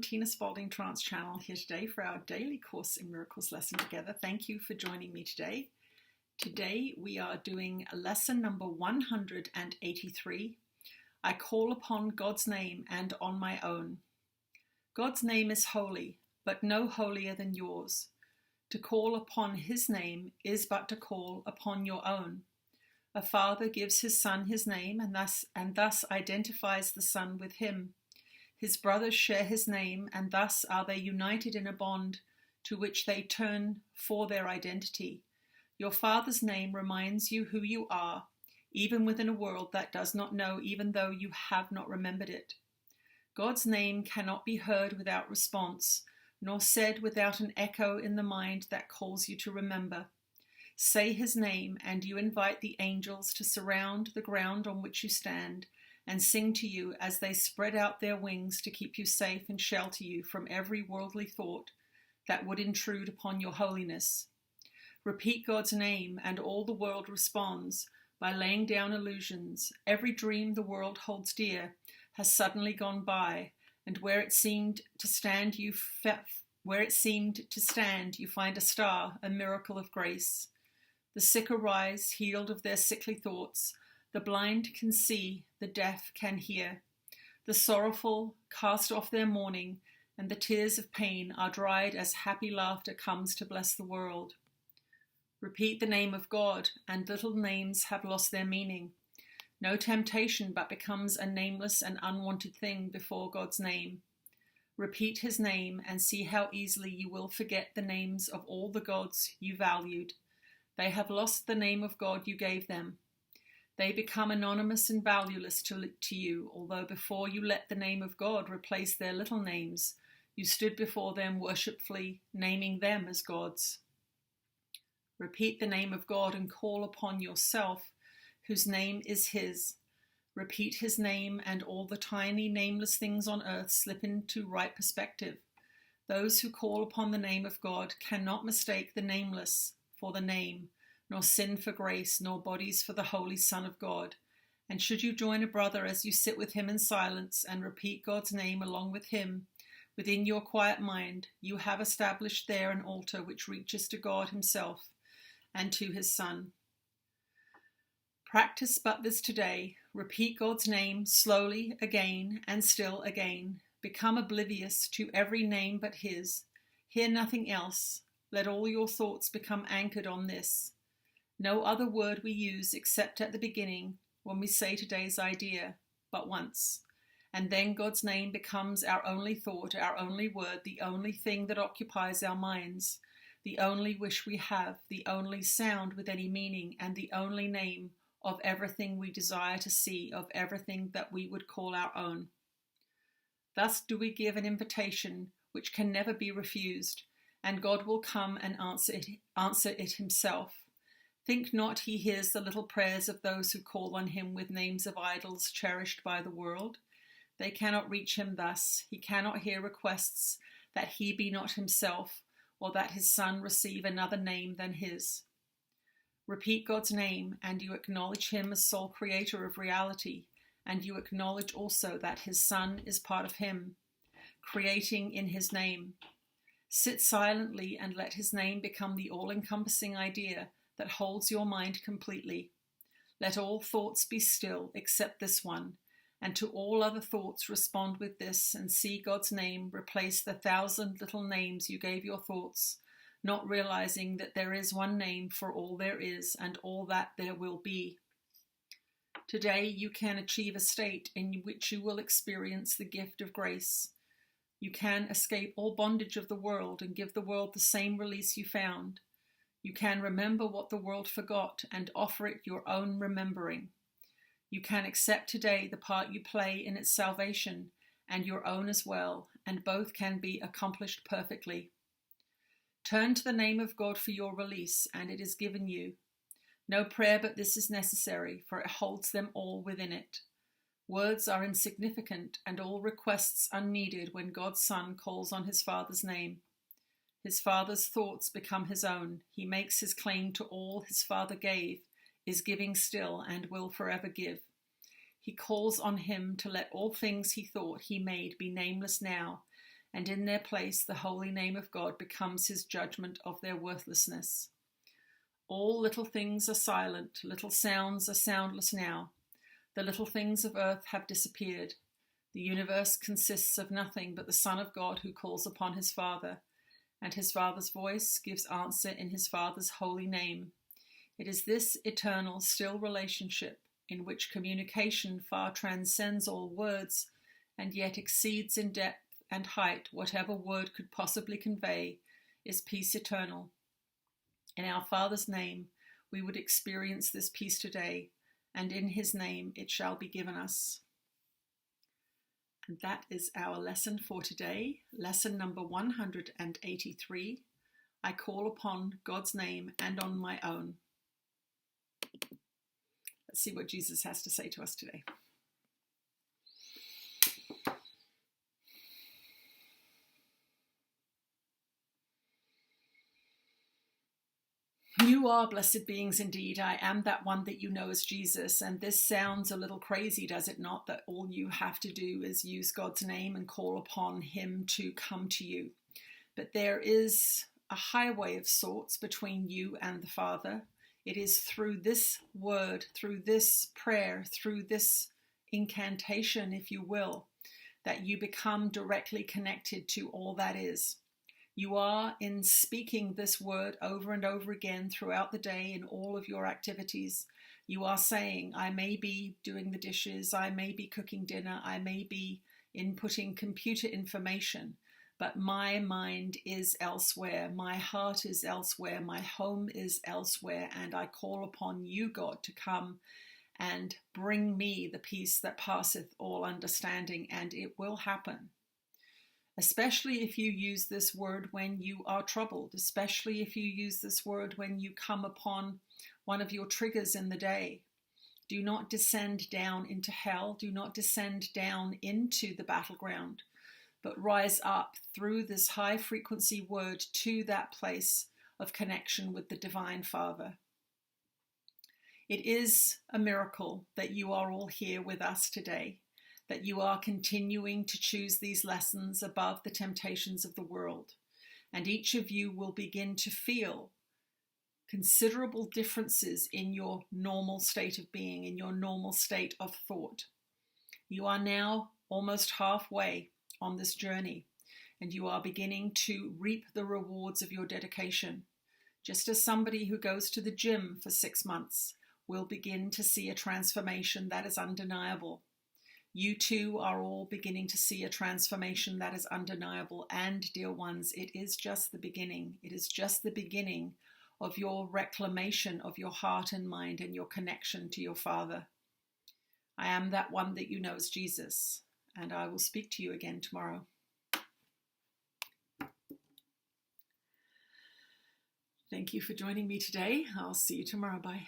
Tina Spalding, Trance channel, here today for our daily Course in Miracles lesson together. Thank you for joining me today. Today we are doing lesson number 183. I call upon God's name and on my own. God's name is holy, but no holier than yours. To call upon his name is but to call upon your own. A father gives his son his name and thus identifies the son with him. His brothers share his name, and thus are they united in a bond to which they turn for their identity. Your father's name reminds you who you are, even within a world that does not know, even though you have not remembered it. God's name cannot be heard without response, nor said without an echo in the mind that calls you to remember. Say his name, and you invite the angels to surround the ground on which you stand, and sing to you as they spread out their wings to keep you safe and shelter you from every worldly thought that would intrude upon your holiness. Repeat God's name, and all the world responds by laying down illusions. Every dream the world holds dear has suddenly gone by, and where it seemed to stand, you find a star, a miracle of grace. The sick arise, healed of their sickly thoughts. The blind can see, the deaf can hear. The sorrowful cast off their mourning, and the tears of pain are dried as happy laughter comes to bless the world. Repeat the name of God, and little names have lost their meaning. No temptation but becomes a nameless and unwanted thing before God's name. Repeat his name, and see how easily you will forget the names of all the gods you valued. They have lost the name of God you gave them. They become anonymous and valueless to you, although before you let the name of God replace their little names, you stood before them worshipfully, naming them as gods. Repeat the name of God and call upon yourself, whose name is his. Repeat his name, and all the tiny, nameless things on earth slip into right perspective. Those who call upon the name of God cannot mistake the nameless for the name, nor sin for grace, nor bodies for the Holy Son of God. And should you join a brother as you sit with him in silence and repeat God's name along with him, within your quiet mind, you have established there an altar which reaches to God himself and to his Son. Practice but this today. Repeat God's name slowly again and still again. Become oblivious to every name but his. Hear nothing else. Let all your thoughts become anchored on this. No other word we use except at the beginning when we say today's idea, but once. And then God's name becomes our only thought, our only word, the only thing that occupies our minds, the only wish we have, the only sound with any meaning, and the only name of everything we desire to see, of everything that we would call our own. Thus do we give an invitation which can never be refused, and God will come and answer it himself. Think not he hears the little prayers of those who call on him with names of idols cherished by the world. They cannot reach him thus. He cannot hear requests that he be not himself, or that his Son receive another name than his. Repeat God's name, and you acknowledge him as sole creator of reality, and you acknowledge also that his Son is part of him, creating in his name. Sit silently and let his name become the all-encompassing idea that holds your mind completely. Let all thoughts be still except this one, and to all other thoughts respond with this, and see God's name replace the 1,000 little names you gave your thoughts, not realizing that there is one name for all there is and all that there will be. Today you can achieve a state in which you will experience the gift of grace. You can escape all bondage of the world and give the world the same release you found. You can remember what the world forgot and offer it your own remembering. You can accept today the part you play in its salvation and your own as well, and both can be accomplished perfectly. Turn to the name of God for your release, and it is given you. No prayer but this is necessary, for it holds them all within it. Words are insignificant, and all requests unneeded when God's Son calls on his Father's name. His Father's thoughts become his own. He makes his claim to all his Father gave, is giving still, and will forever give. He calls on him to let all things he thought he made be nameless now, and in their place the holy name of God becomes his judgment of their worthlessness. All little things are silent, little sounds are soundless now. The little things of earth have disappeared. The universe consists of nothing but the Son of God who calls upon his Father, and his Father's voice gives answer in his Father's holy name. It is this eternal, still relationship in which communication far transcends all words and yet exceeds in depth and height whatever word could possibly convey, is peace eternal. In our Father's name, we would experience this peace today, and in his name it shall be given us. And that is our lesson for today, lesson number 183. I call upon God's name and on my own. Let's see what Jesus has to say to us today. You are blessed beings indeed. I am that one that you know as Jesus. And this sounds a little crazy, does it not? That all you have to do is use God's name and call upon him to come to you. But there is a highway of sorts between you and the Father. It is through this word, through this prayer, through this incantation, if you will, that you become directly connected to all that is. You are, in speaking this word over and over again throughout the day in all of your activities, you are saying, I may be doing the dishes, I may be cooking dinner, I may be inputting computer information, but my mind is elsewhere, my heart is elsewhere, my home is elsewhere, and I call upon you, God, to come and bring me the peace that passeth all understanding, and it will happen. Especially if you use this word when you are troubled, especially if you use this word when you come upon one of your triggers in the day. Do not descend down into hell. Do not descend down into the battleground, but rise up through this high frequency word to that place of connection with the Divine Father. It is a miracle that you are all here with us today, that you are continuing to choose these lessons above the temptations of the world. And each of you will begin to feel considerable differences in your normal state of being, in your normal state of thought. You are now almost halfway on this journey, and you are beginning to reap the rewards of your dedication. Just as somebody who goes to the gym for 6 months will begin to see a transformation that is undeniable. You too are all beginning to see a transformation that is undeniable. And, dear ones, it is just the beginning. It is just the beginning of your reclamation of your heart and mind and your connection to your Father. I am that one that you know as Jesus, and I will speak to you again tomorrow. Thank you for joining me today. I'll see you tomorrow. Bye.